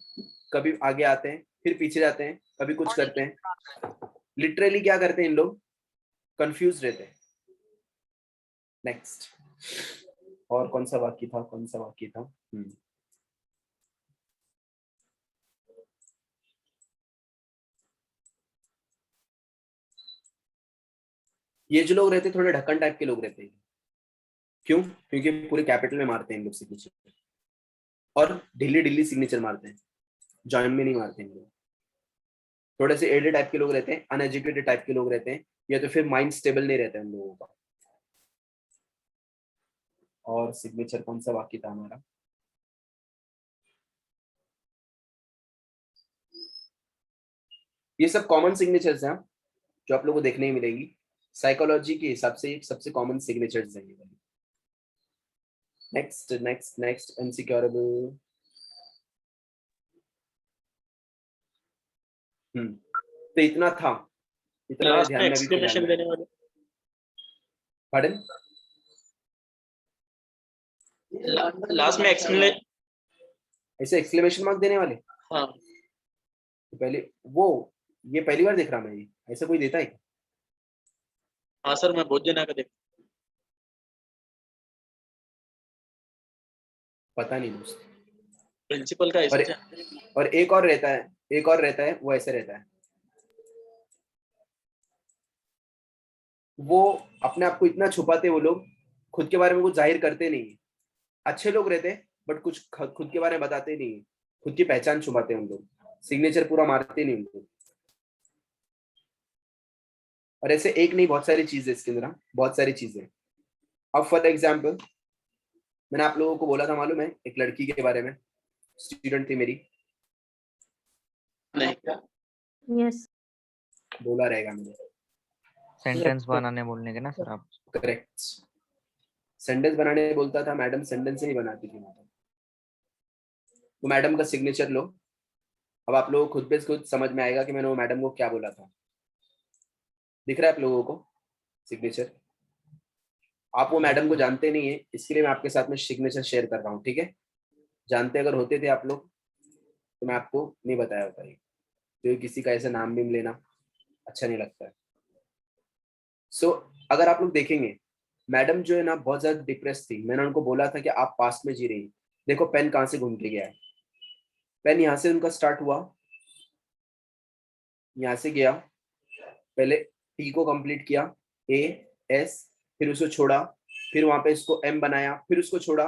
कभी आगे आते हैं, फिर पीछे जाते हैं, कभी कुछ करते हैं, लिटरली क्या करते हैं इन लोग, कंफ्यूज रहते हैं। नेक्स्ट, और कौन सा वाक्य था, कौन सा वाक्य था? ये जो लोग रहते हैं थोड़े ढक्कन टाइप के लोग रहते हैं। क्यों? क्योंकि पूरे कैपिटल में मारते हैं इन लोग सिग्नेचर, और ढीली ढीली सिग्नेचर मारते हैं, जॉइन में नहीं मारते हैं लोग। थोड़े से एडेड टाइप के लोग रहते हैं, अनएजुकेटेड टाइप के लोग रहते हैं, या तो फिर माइंड स्टेबल नहीं रहता है उन लोगों का। और सिग्नेचर कौन सा वाक्य था हमारा? ये सब कॉमन सिग्नेचर्स हैं जो आप लोगों को देखने ही मिलेगी, साइकोलॉजी के हिसाब से सबसे कॉमन सिग्नेचर्स हैं ये वाली। नेक्स्ट नेक्स्ट नेक्स्ट, इनसिक्योरेबल। तो इतना था, इतना मेरे लास्ट ध्यान में में अभी फिलहाल एक्सक्लेमेशन में। देने वाले, Pardon? लास्ट में एक्सक्लेमेशन, ऐसे एक्सक्लेमेशन मार्क देने वाले? हाँ तो पहले वो, ये पहली बार देख रहा मैं, ये ऐसा कोई देता है क्या? हाँ सर, मैं बहुत जना का देख, पता नहीं दोस्त। प्रिंसिपल का ऐसा है। और एक और रहता है, एक और रहता है, वो ऐसे रहता है, वो अपने आप को इतना छुपाते, वो लोग खुद के बारे में कुछ जाहिर करते नहीं। अच्छे लोग रहते हैं बट कुछ खुद के बारे में बताते नहीं, खुद की पहचान छुपाते हैं उन लोग, सिग्नेचर पूरा मारते नहीं उन लोग। और ऐसे एक नहीं, बहुत सारी चीजें इसके अंदर, बहुत सारी चीजें। अब फॉर एग्जाम्पल मैंने आप लोगों को बोला था मालूम है, एक लड़की के बारे में, स्टूडेंट थी मेरी, नहीं Yes. बोला रहेगा मैंने। सेंटेंस बनाने बोलने के ना सर आप? करेक्ट, सेंटेंस बनाने बोलता था, मैडम सेंटेंस नहीं बनाती थी। तो मैडम का सिग्नेचर लो। अब आप लोगों को खुद पे खुद समझ में आएगा कि मैंने वो मैडम को क्या बोला था। दिख रहा है आप लोगों को सिग्नेचर? आप वो मैडम को जानते नहीं है, इसके लिए मैं आपके साथ में सिग्नेचर शेयर कर रहा हूँ, ठीक है? जानते अगर होते थे आप लोग तो मैं आपको नहीं बताया होता ये, क्योंकि किसी का ऐसा नाम भी लेना अच्छा नहीं लगता है। सो अगर आप लोग देखेंगे, मैडम जो है ना बहुत ज्यादा डिप्रेस थी। मैंने उनको बोला था कि आप पास्ट में जी रही। देखो पेन कहाँ से घूम के गया है। पेन यहाँ से उनका स्टार्ट हुआ, यहाँ से गया, पहले टी को कंप्लीट किया, ए एस, फिर उसको छोड़ा, फिर वहां पे इसको एम बनाया, फिर उसको छोड़ा,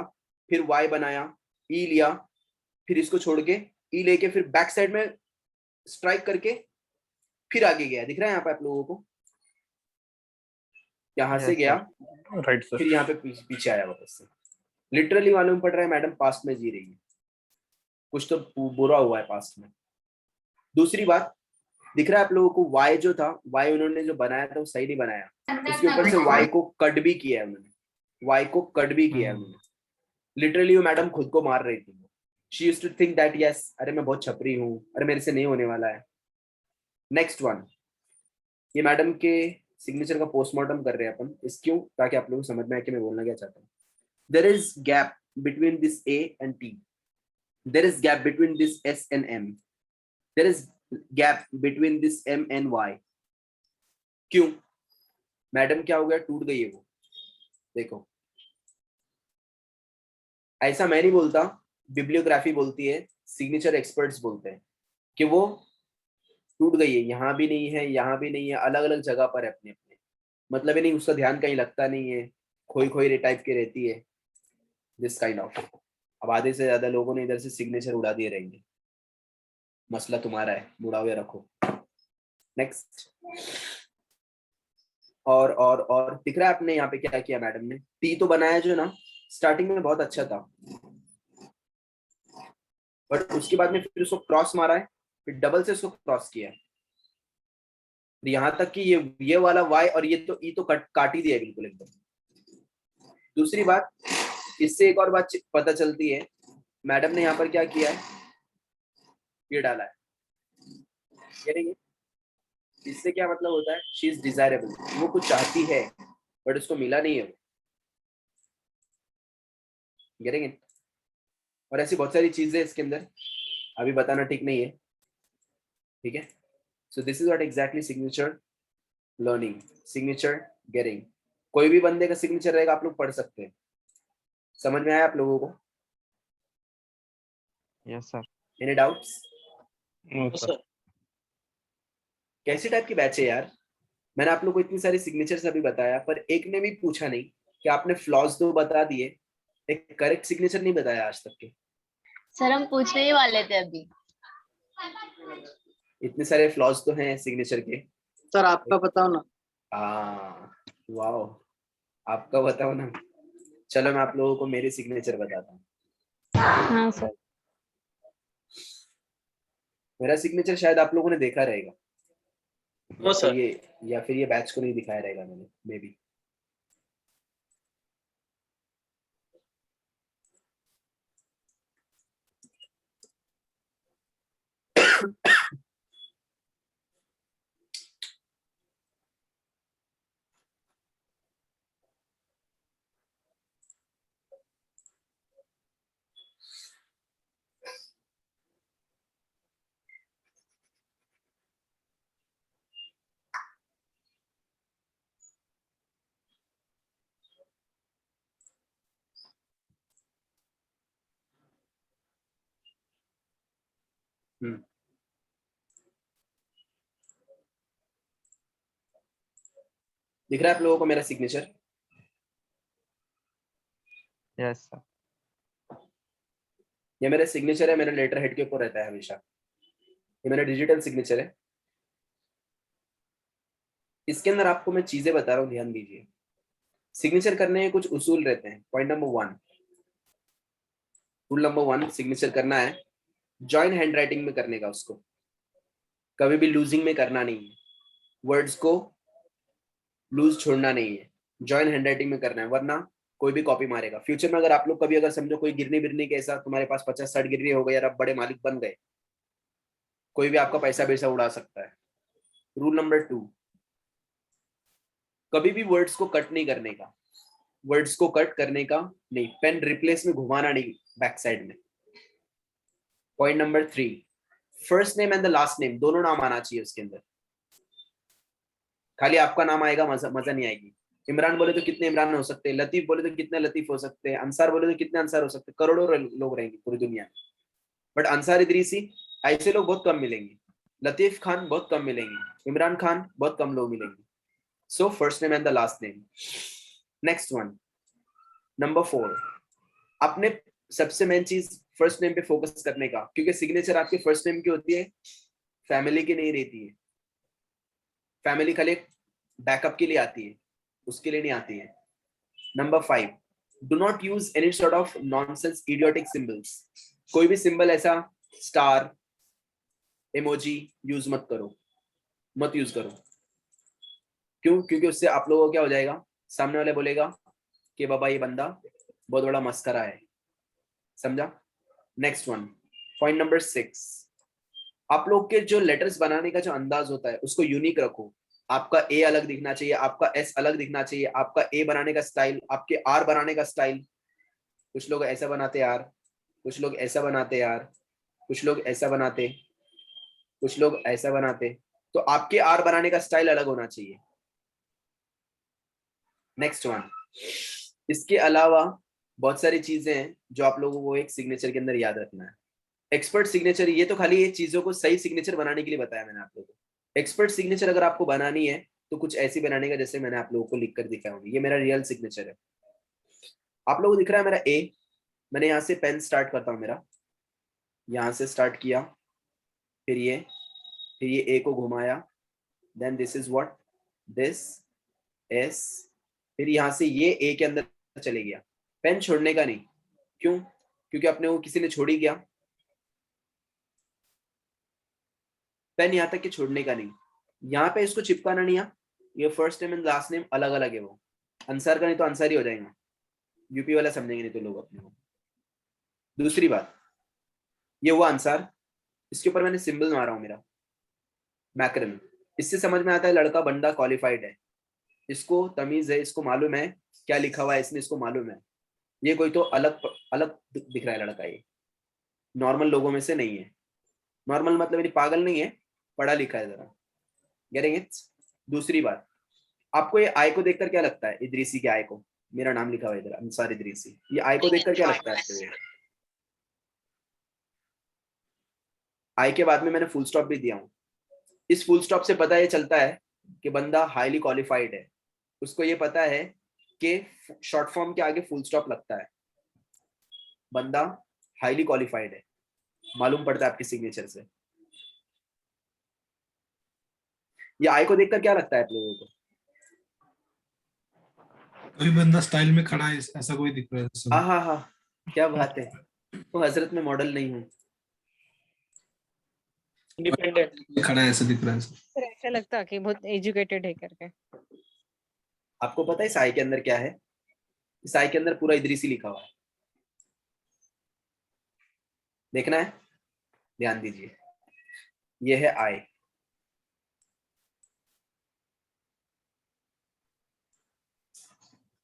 फिर वाई बनाया, ई लिया, फिर इसको छोड़ के ई लेके फिर बैक साइड में स्ट्राइक करके फिर आगे गया। दिख रहा है यहाँ पे आप लोगों को? यहाँ से Yes, गया, sir. Right sir. फिर यहाँ पे पीछे आया वापस से। लिटरली मालूम पड़ रहा है मैडम पास्ट में जी रही है, कुछ तो बुरा हुआ है पास्ट में। दूसरी बात, दिख रहा है आप लोगों को वाई जो था, वाई उन्होंने जो बनाया था वो सही नहीं बनाया, उसके ऊपर से वाई को कट भी किया है उन्होंने, वाई को कट भी किया है उन्होंने। लिटरली वो मैडम खुद को मार रही थी। She used to think that yes, अरे मैं बहुत छपरी हूँ, अरे मेरे से नहीं होने वाला है। नेक्स्ट वन, ये मैडम के सिग्नेचर का पोस्टमार्टम कर रहे हैं अपन, इस क्यों, ताकि आप लोगों को समझ में आए कि मैं बोलना क्या चाहता हूँ। There is gap between this A and T, there is gap between this S and M, there is gap between this M and Y. क्यों? मैडम क्या हो गया, टूट गई है वो। देखो ऐसा मैं नहीं बोलता, बिब्लियोग्राफी बोलती है, सिग्नेचर एक्सपर्ट्स बोलते हैं कि वो टूट गई है, यहाँ भी नहीं है, यहाँ भी नहीं है, अलग अलग जगह पर है अपने अपने, मतलब ही नहीं, उसका ध्यान कहीं लगता नहीं है, खोई खोई टाइप की रहती है, दिस काइंड ऑफ। अब आधे से ज्यादा लोगों ने इधर से सिग्नेचर उड़ा दिए रहेंगे, मसला तुम्हारा है, मुड़ा हुए रखो। नेक्स्ट, और दिख रहा है आपने यहाँ पे क्या किया मैडम ने, टी तो बनाया जो ना स्टार्टिंग में बहुत अच्छा था, बट उसके बाद में फिर उसको क्रॉस मारा है, फिर डबल से उसको क्रॉस किया है, यहाँ तक कि ये वाला वाई और ये तो ई तो काट ही दिया है बिल्कुल एकदम। दूसरी बात, इससे एक और बात पता चलती है, मैडम ने यहाँ पर क्या किया है, ये डाला है, ये इससे क्या मतलब होता है, शी इज डिजायरेबल, वो कुछ चाहती है बट उसको मिला नहीं है वो, गेटिंग इट? और ऐसी बहुत सारी चीजें इसके अंदर, अभी बताना ठीक नहीं है, ठीक है? So this is what exactly signature learning, signature getting. कोई भी बंदे का सिग्नेचर रहेगा, आप लोग पढ़ सकते हैं। समझ में आया आप लोगों को? Yes, sir. Any doubts? Sir कैसी टाइप की बैच है यार? मैंने आप लोग को इतनी सारी सिग्नेचर्स अभी बताया, पर एक ने भी पूछा नहीं कि आपने फ्लॉज तो बता दिए, एक करेक्ट सिग्नेचर नहीं बताया आज तक के। सर हम पूछने ही वाले थे अभी। इतने सारे फ्लॉज तो हैं सिग्नेचर के। सर आपका बताओ ना। वाओ, आपका बताओ ना। चलो मैं आप लोगों को मेरे सिग्नेचर बताता हूँ। हाँ सर। मेरा सिग्नेचर शायद आप लोगों ने देखा रहेगा, नो सर। या फिर ये बैच को नहीं दिखाया रहेगा मैंने, मे बी। दिख रहा है आप लोगों को मेरा सिग्नेचर? Yes, sir. ये मेरा सिग्नेचर है, मेरा लेटर हेड के ऊपर रहता है हमेशा। ये मेरा डिजिटल सिग्नेचर है। इसके अंदर आपको मैं चीजें बता रहा हूँ, ध्यान दीजिए। सिग्नेचर करने के कुछ उसूल रहते हैं। Point number 1, rule number 1 signature करना है, जॉइन हैंड राइटिंग में करने का, उसको कभी भी लूजिंग में करना नहीं है, वर्ड्स को लूज छोड़ना नहीं है, जॉइन हैंड राइटिंग में करना है, वरना कोई भी कॉपी मारेगा। फ्यूचर में अगर आप लोग कभी अगर समझो कोई गिरनी बिरनी के ऐसा तुम्हारे पास 50-60 गिरनी हो गई और आप बड़े मालिक बन गए, कोई भी आपका पैसा वैसा उड़ा सकता है। रूल नंबर 2, कभी भी वर्ड्स को कट नहीं करने का, वर्ड्स को कट करने का नहीं, पेन रिप्लेस में घुमाना नहीं बैक साइड में। Point number 3, first name and the last name दोनों नाम आना चाहिए उसके अंदर, खाली आपका नाम आएगा मजा नहीं आएगी। इमरान बोले तो कितने इमरान हो सकते हैं, लतीफ बोले तो कितने लतीफ हो सकते हैं, अंसार बोले तो कितने अंसार हो सकते हैं, करोड़ों लोग रहेंगे पूरी दुनिया में, बट अंसार इदरीसी ऐसे लोग बहुत कम मिलेंगे, लतीफ खान बहुत कम मिलेंगे, इमरान खान बहुत कम लोग मिलेंगे। So first name and the last name. Next one, number 4, अपने सबसे मेन चीज फर्स्ट नेम पे फोकस करने का, क्योंकि सिग्नेचर आपके फर्स्ट नेम की होती है, फैमिली की नहीं रहती है। फैमिली खाली बैकअप के लिए आती है, उसके लिए नहीं आती है। Number 5, do not use any sort of nonsense idiotic symbols, कोई भी सिंबल ऐसा स्टार इमोजी यूज मत यूज करो। क्यों? क्योंकि उससे आप लोगों को क्या हो जाएगा, सामने वाले बोलेगा कि बाबा ये बंदा बहुत बड़ा मस्करा है, समझा। नेक्स्ट वन, पॉइंट नंबर 6, आप लोग के जो लेटर्स बनाने का जो अंदाज होता है उसको यूनिक रखो। आपका ए अलग दिखना चाहिए, आपका एस अलग दिखना चाहिए, आपका ए बनाने का स्टाइल, आपके आर बनाने का स्टाइल। कुछ लोग ऐसा बनाते आर, कुछ लोग ऐसा बनाते आर, कुछ लोग ऐसा बनाते, कुछ लोग ऐसा बनाते, तो आपके आर बनाने का स्टाइल अलग होना चाहिए। नेक्स्ट वन, इसके अलावा बहुत सारी चीजें हैं जो आप लोगों को एक सिग्नेचर के अंदर याद रखना है। एक्सपर्ट सिग्नेचर, ये तो खाली ये चीजों को सही सिग्नेचर बनाने के लिए बताया मैंने आप लोगों को। एक्सपर्ट सिग्नेचर अगर आपको बनानी है तो कुछ ऐसी बनाने का जैसे मैंने आप लोगों को लिख कर दिखाया होगा। ये मेरा रियल सिग्नेचर है, आप लोगों को दिख रहा है मेरा ए। मैंने यहाँ से पेन स्टार्ट करता हूँ, मेरा यहाँ से स्टार्ट किया, फिर ये ए को घुमाया, then this is what, this S, फिर यहाँ से ये ए के अंदर चले गया। पेन छोड़ने का नहीं, क्यों? क्योंकि अपने को किसी ने छोड़ ही गया, पेन यहाँ तक के छोड़ने का नहीं, यहाँ पे इसको चिपकाना नहीं है। ये first name and last name अलग अलग है, वो अंसार का नहीं तो अंसारी हो जाएगा, यूपी वाला समझेंगे नहीं तो लोग अपने को। दूसरी बात, ये हुआ अंसार, इसके ऊपर मैंने सिंबल मारा हूं मेरा मैकरन, इससे समझ में आता है लड़का बंदा क्वालिफाइड है, इसको तमीज है, इसको मालूम है क्या लिखा हुआ है इसमें, इसको मालूम है। ये कोई तो अलग दिख रहा है लड़का, ये नॉर्मल लोगों में से नहीं है। नॉर्मल मतलब ये पागल नहीं है, पढ़ा लिखा है जरा, गेटिंग इट। दूसरी बात, आपको ये आई को देखकर क्या लगता है, इदरीसी के आई को, मेरा नाम लिखा हुआ है इधर अंसार इदरीसी, ये आई को देखकर क्या लगता है आपको? आई के बाद में मैंने फुल स्टॉप भी दिया हूं, इस फुल स्टॉप से पता ये चलता है कि बंदा हाईली क्वालिफाइड है, उसको ये पता है कि शॉर्ट फॉर्म के आगे फुल स्टॉप लगता है, बंदा हाईली क्वालिफाइड है, मालूम पड़ता है आपके सिग्नेचर से। ये आई को देखकर क्या लगता है आप लोगों को? कोई बंदा स्टाइल में खड़ा है, ऐसा कोई दिख रहा है। हाँ हाँ, क्या बात है, तो हजरत में मॉडल नहीं हूँ, इंडिपेंडेंट खड़ा है ऐसा दिख रहा है। सर ऐसा लगता है कि बहुत एजुकेटेड है करके। आपको पता है इस आई के अंदर क्या है? इस आई के अंदर पूरा इदरीसी लिखा हुआ है, देखना है, ध्यान दीजिए, ये है आई,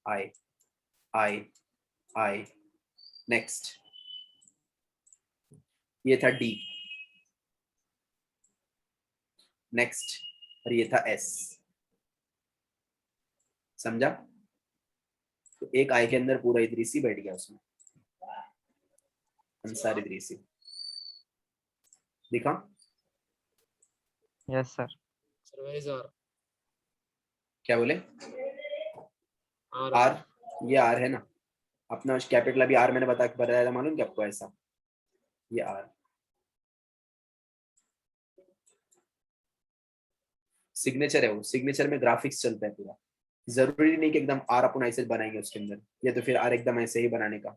आई आई आई, नेक्स्ट ये था डी, नेक्स्ट, और ये था एस, समझा? तो एक आई के अंदर पूरा इदरीसी बैठ गया उसमें, अंसार इदरीसी, दिखा? Yes sir. क्या बोले? आर, ये आर है ना अपना कैपिटल, अभी आर मैंने बताया था, मालूम क्या आपको? ऐसा ये आर सिग्नेचर है, वो सिग्नेचर में ग्राफिक्स चलता है पूरा, जरूरी नहीं कि एकदम आर अपन ऐसे बनाएंगे उसके अंदर, ये तो फिर आर एकदम ऐसे ही बनाने का।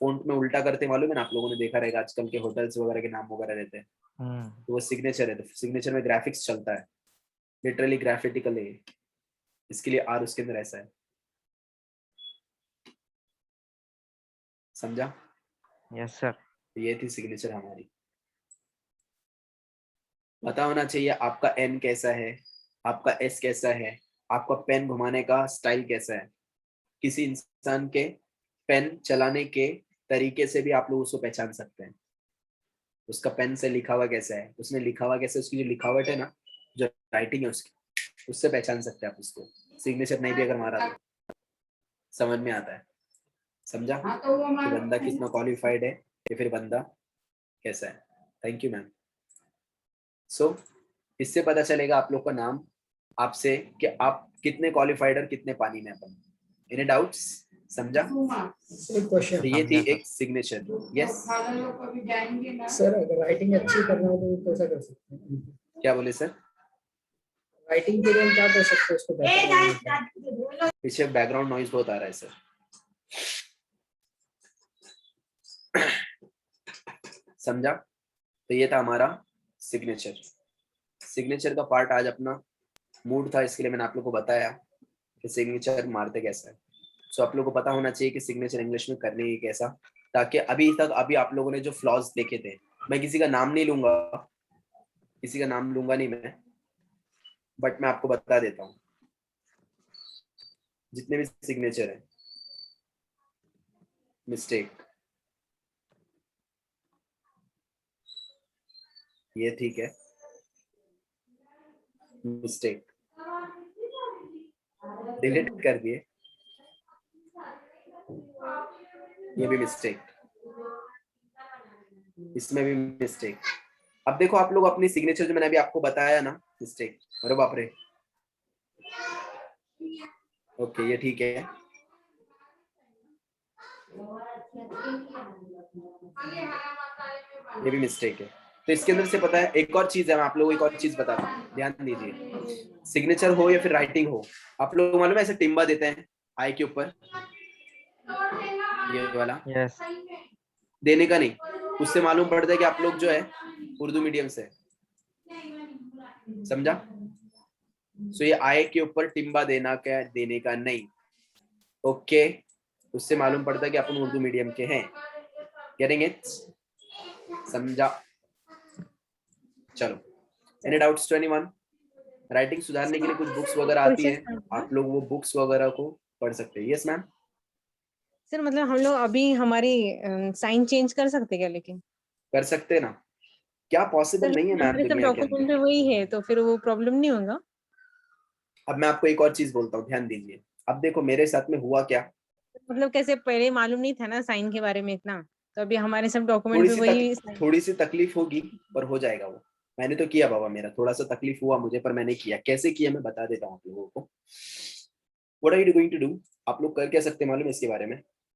फोंट में उल्टा करते मालूम है ना, आप लोगों ने देखा रहेगा आजकल के होटल्स वगैरह के नाम वगैरह रहते हैं, तो वो सिग्नेचर है। तो सिग्नेचर में ग्राफिक्स चलता है, लिटरली ग्राफिटिकल है, इसके लिए आर उसके अंदर ऐसा है, समझा? Yes sir. तो ये थी सिग्नेचर हमारी। पता होना चाहिए आपका एन कैसा है, आपका एस कैसा है, आपका पेन घुमाने का स्टाइल कैसा है। किसी इंसान के पेन चलाने के तरीके से भी आप लोग उसको पहचान सकते हैं, उसका पेन से लिखा हुआ कैसा है, उसने लिखा हुआ कैसे, उसकी जो लिखावट है ना, जो राइटिंग है उसकी, उससे पहचान सकते हैं आप उसको। सिग्नेचर नहीं भी अगर मारा तो समझ में आता है, समझा कि बंदा कितना क्वालिफाइड है या फिर बंदा कैसा है। Thank you ma'am. सो इससे पता चलेगा आप लोग का नाम आपसे कि आप कितने क्वालिफाइड और कितने पानी में अपन। Any doubts? समझा? क्वेश्चन तो ये थी समझा एक सिग्नेचर। यस सर, अगर राइटिंग अच्छी करना हो तो कैसा कर सकते हैं? क्या बोले सर? राइटिंग के लिए हम क्या कर सकते हैं उसको बेहतर बनाने के लिए? पीछे बैकग्राउंड नॉइज बहुत आ रहा है सर। समझा? तो ये था हमारा सिग्नेचर। सिग्नेचर का पार्ट आज अपना मूड था, इसके लिए मैंने आप लोग को बताया कि सिग्नेचर मारते कैसा है। सो आप लोग को पता होना चाहिए कि सिग्नेचर इंग्लिश में करने की कैसा, ताकि अभी आप लोगों ने जो फ्लॉज देखे थे, मैं किसी का नाम नहीं लूंगा, किसी का नाम लूंगा नहीं मैं, बट मैं आपको बता देता हूँ जितने भी सिग्नेचर है मिस्टेक, ये ठीक है, मिस्टेक डिलीट कर दिए, ये भी मिस्टेक, इसमें भी मिस्टेक। अब देखो आप लोग अपनी सिग्नेचर जो मैंने अभी आपको बताया ना, मिस्टेक, अरे बाप रे, ओके ये ठीक है, ये भी मिस्टेक है। तो इसके अंदर से पता है एक और चीज है, मैं आप लोगों को एक और चीज बताता हूँ, ध्यान दीजिए। सिग्नेचर हो या फिर राइटिंग हो, आप लोग मालूम है ऐसे टिम्बा देते हैं आई के ऊपर, ये वाला यस देने का नहीं, उससे मालूम पड़ता है कि आप लोग जो है उर्दू मीडियम से, समझा? सो ये आई के ऊपर टिम्बा देने का नहीं, ओके, उससे मालूम पड़ता है कि अपन उर्दू मीडियम के हैं। Getting it? समझा? चलो, any doubts to anyone? Writing सुधारने के लिए कुछ बुक्स वगैरह आती है, आप लोग वो बुक्स वगैरह को पढ़ सकते हैं। Yes ma'am? सर मतलब हम लोग अभी हमारी साइन चेंज कर सकते क्या? लेकिन कर सकते हैं ना, क्या पॉसिबल नहीं है मैम हमारे सब दुनिया के डॉक्यूमेंट अंदर। में वही है, तो फिर वो प्रॉब्लम नहीं होगा? अब मैं आपको एक और चीज बोलता हूँ, ध्यान दीजिए। अब देखो मेरे साथ में हुआ क्या, मतलब कैसे पहले मालूम नहीं था ना साइन के बारे में इतना, तो अभी हमारे सब डॉक्यूमेंट में वही थोड़ी सी तकलीफ होगी पर हो जाएगा वो। मैंने तो किया बाबा, मेरा थोड़ा सा तकलीफ हुआ मुझे, पर मैंने किया। कैसे किया मैं बता देता हूँ आप लोगों को। What are you going to do? आप लोग कर क्या सकते हैं मालूम है इसके बारे में?